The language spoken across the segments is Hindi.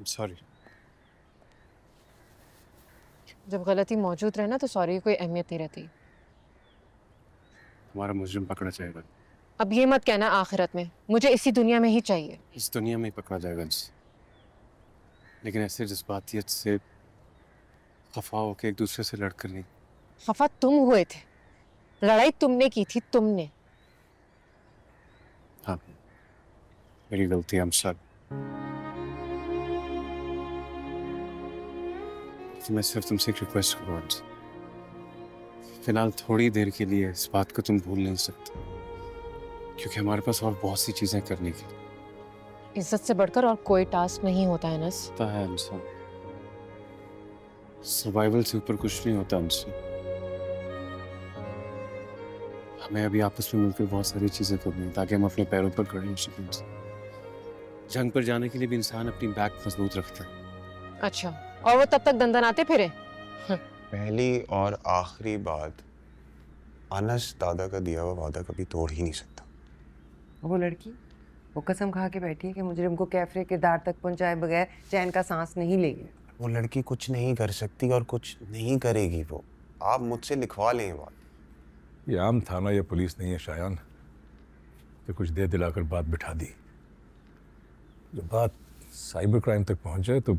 सॉरी। जब गलती मौजूद रहे ना तो सॉरी की कोई अहमियत नहीं रहती। हमारा मुजरिम पकड़ा जाएगा। अब ये मत कहना आखिरत में, मुझे इसी दुनिया में ही चाहिए। इस दुनिया में ही पकड़ा जाएगा इंसान, लेकिन ऐसे जज्बातियत से खफा होकर एक दूसरे से लड़कर नहीं। खफा तुम हुए थे, लड़ाई तुमने की थी, तुमने। हाँ, मेरी गलती है, I'm sorry। तो मैं सिर्फ तुमसे एक रिक्वेस्ट करूँगा, फिलहाल थोड़ी देर के लिए इस बात को तुम भूल नहीं सकते, क्योंकि हमारे पास और बहुत सी चीजें करने की। इज्जत से बढ़कर और कोई टास्क नहीं होता है नस। होता है इंसान, सर्वाइवल से ऊपर कुछ नहीं होता इंसान। हमें अभी आपस में मिलकर बहुत सारी चीजें करनी है ताकि हम अपने पैरों पर खड़े हो सकें। जंग पर जाने के लिए भी इंसान अपनी बैक मजबूत रखता है। अच्छा, और वो तब तक दंदनाते फिरे। पहली और आखिरी बात, अनस दादा का दिया हुआ वादा कभी तोड़ ही नहीं सकता। वो लड़की, वो कसम खा के बैठी है कि मुजरिम को कैफरे किरदार तक पहुंचाए बगैर चैन का सांस नहीं लेगी। वो लड़की कुछ नहीं कर सकती और कुछ नहीं करेगी। वो आप मुझसे लिखवा लें ये बात। ये आम थाना या पुलिस नहीं है शायान कि कुछ दे दिलाकर बात बिठा दी। जब बात साइबर क्राइम तक पहुंच जाए तो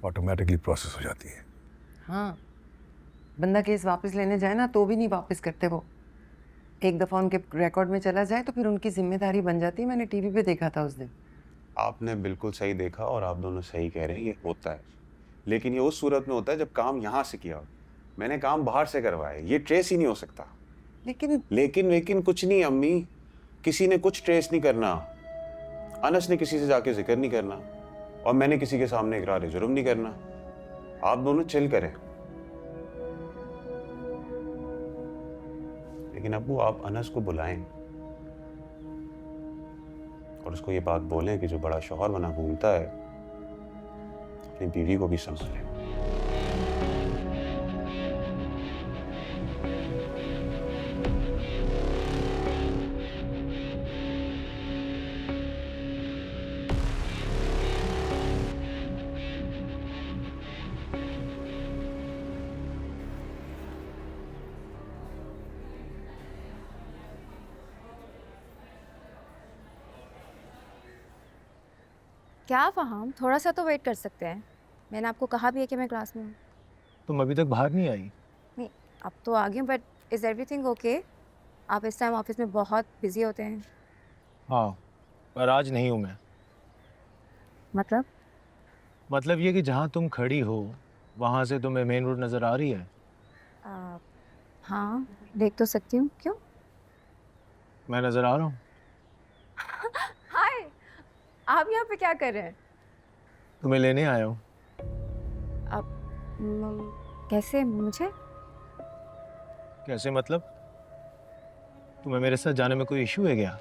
ऑटोमेटिकली प्रोसेस हो जाती है। हाँ, बंदा केस वापस लेने जाए ना तो भी नहीं वापस करते वो। एक दफ़ा उनके रिकॉर्ड में चला जाए तो फिर उनकी जिम्मेदारी बन जाती है। मैंने टीवी पे देखा था उस दिन। आपने बिल्कुल सही देखा और आप दोनों सही कह रहे हैं, ये होता है। लेकिन ये उस सूरत में होता है जब काम यहाँ से किया हो। मैंने काम बाहर से करवाया, ये ट्रेस ही नहीं हो सकता। लेकिन कुछ नहीं अम्मी, किसी ने कुछ ट्रेस नहीं करना। अनस ने किसी से जाके जिक्र नहीं करना और मैंने किसी के सामने इकरार जुर्म नहीं करना। आप दोनों चिल करें। लेकिन अब्बू, आप अनस को बुलाएं और उसको ये बात बोलें कि जो बड़ा शौहर बना घूमता है अपनी बीवी को भी संभाले। क्या फहाम, थोड़ा सा तो वेट कर सकते हैं। मैंने आपको कहा भी है कि मैं क्लास में हूँ। तुम अभी तक बाहर नहीं आई? नहीं, अब तो आ गई हूँ, बट इज़ एवरीथिंग ओके? आप इस टाइम ऑफिस में बहुत बिजी होते हैं। हाँ, पर आज नहीं हूँ मैं। मतलब ये कि जहाँ तुम खड़ी हो वहाँ से तुम्हें मेन रोड नज़र आ रही है? हाँ, देख तो सकती हूँ। क्यों? मैं नज़र आ रहा हूँ? हाय, आप यहाँ पे क्या कर रहे हैं? तुम्हें लेने आया हूँ। कैसे? मुझे? कैसे मतलब? तुम्हें मेरे साथ जाने में कोई इशू है क्या?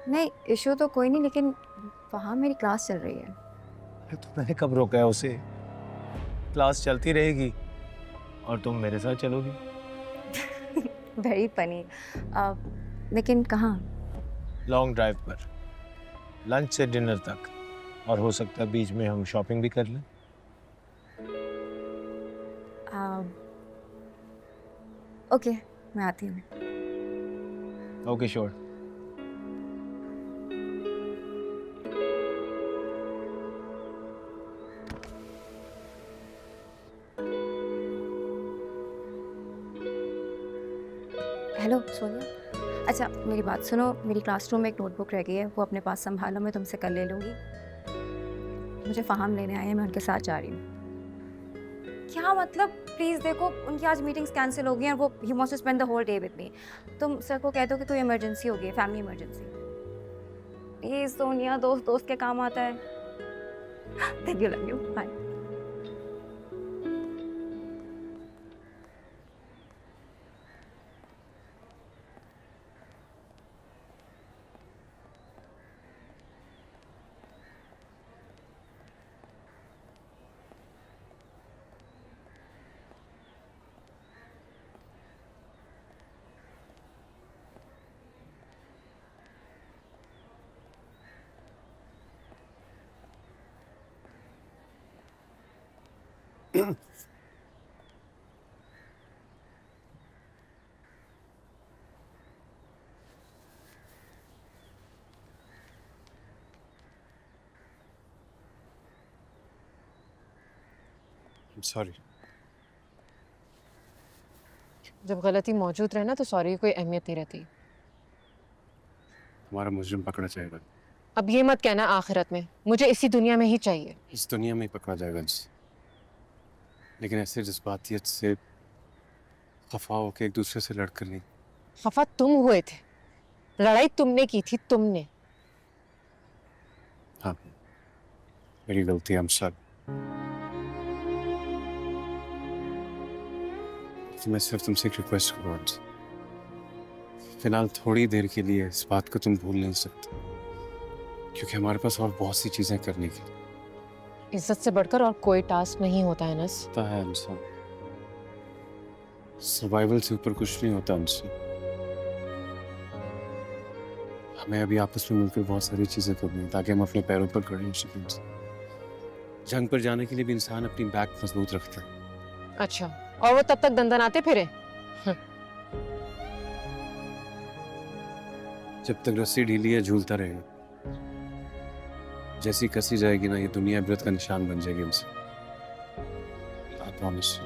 नहीं, इशू तो कोई नहीं, लेकिन वहाँ मेरी क्लास चल रही है। अरे तो मैंने कब रोका है उसे? क्लास चलती रहेगी और तुम मेरे साथ चलोगी। Very funny. लेकिन कहाँ? लॉन्ग ड्राइव पर, लंच से डिनर तक, और हो सकता है बीच में हम शॉपिंग भी कर लें। ओके, मैं आती हूँ। Okay sure. हेलो सोनिया, अच्छा मेरी बात सुनो। मेरी क्लासरूम में एक नोटबुक रह गई है, वो अपने पास संभालो, मैं तुमसे कल ले लूँगी। मुझे फ़हाम लेने आए हैं, मैं उनके साथ जा रही हूँ। क्या मतलब? प्लीज़ देखो, उनकी आज मीटिंग्स कैंसिल हो गई हैं और वो ही wants to spend the whole day with me. तुम सर को कह दो कि कोई इमरजेंसी हो गई है, फैमिली इमरजेंसी। प्लीज़ सोनिया, दोस्त दोस्त के काम आता है। Thank you, love you, bye. Sorry. जब गलती मौजूद रहे ना तो सॉरी की कोई अहमियत नहीं रहती। हमारा मुजरिम पकड़ा जाएगा। अब ये मत कहना आखिरत में, मुझे इसी दुनिया में ही चाहिए। इस दुनिया में ही पकड़ा जाएगा जी, लेकिन ऐसे जज्बातियत से खफा होकर एक दूसरे से लड़कर नहीं। खफा तुम हुए थे, लड़ाई तुमने की थी, तुमने। हाँ, मेरी गलती है, I'm sorry। तो मैं सिर्फ तुमसे एक रिक्वेस्ट करूँगा, फिलहाल थोड़ी देर के लिए इस बात को तुम भूल नहीं सकते, क्योंकि हमारे पास और बहुत सी चीजें करने की। इज्जत से बढ़कर और कोई टास्क नहीं होता है नस। होता है इंसान, सर्वाइवल से ऊपर कुछ नहीं होता हमसे। हमें अभी आपस में मिलकर बहुत सारी चीजें करनी है ताकि हम अपने पैरों पर खड़े हो सकें। जंग पर जाने के लिए भी इंसान अपनी बैक मजबूत रखता है। अच्छा, और वो तब तक दंदनाते फिरे? जब तक रस्सी ढीली है झूलता रहेगा, जैसी कसी जाएगी ना ये दुनिया इबरत का निशान बन जाएगी हमसे। I promise you।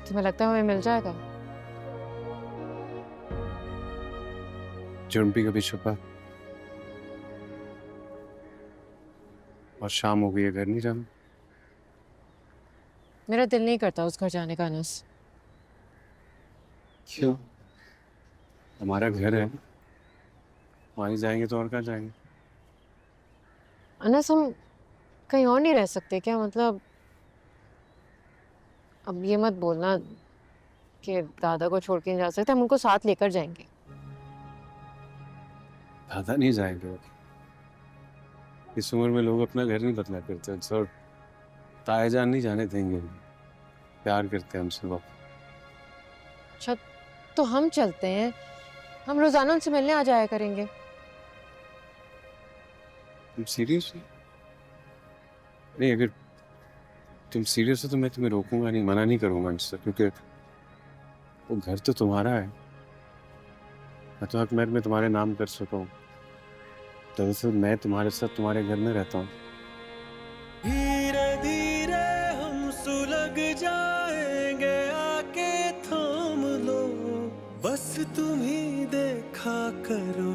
तुम्हें लगता है हमें मिल जाएगा? जुर्म भी कभी छुपा और शाम हो गई है, घर नहीं जाना। मेरा दिल नहीं करता उस घर जाने का अनस। क्यों? हमारा घर है, वहीं जाएंगे तो और कहाँ जाएंगे? अनस, हम कहीं और नहीं रह सकते क्या? मतलब अब ये मत बोलना कि दादा को छोड़ के नहीं जा सकते, हम उनको साथ लेकर जाएंगे। दादा नहीं जाएंगे। इस उम्र में लोग अपना घर नहीं बदला करते, और ताए जान नहीं जाने देंगे। प्यार करते हैं हमसे वो। अच्छा, तो हम चलते हैं, हम रोजाना उनसे मिलने आ जाया करेंगे। तुम सीरियस हो? नहीं, अगर तुम सीरियस हो तो मैं तुम्हें रोकूंगा नहीं, मना नहीं करूंगा इनसे, क्योंकि वो घर तो तुम्हारा है। मैं तो हक में तुम्हारे नाम कर सका हूँ। दरअसल मैं तुम्हारे साथ तुम्हारे घर में रहता हूँ। धीरे धीरे हम सुलग जाएंगे, आके थाम लो, बस तुम ही देखा करो।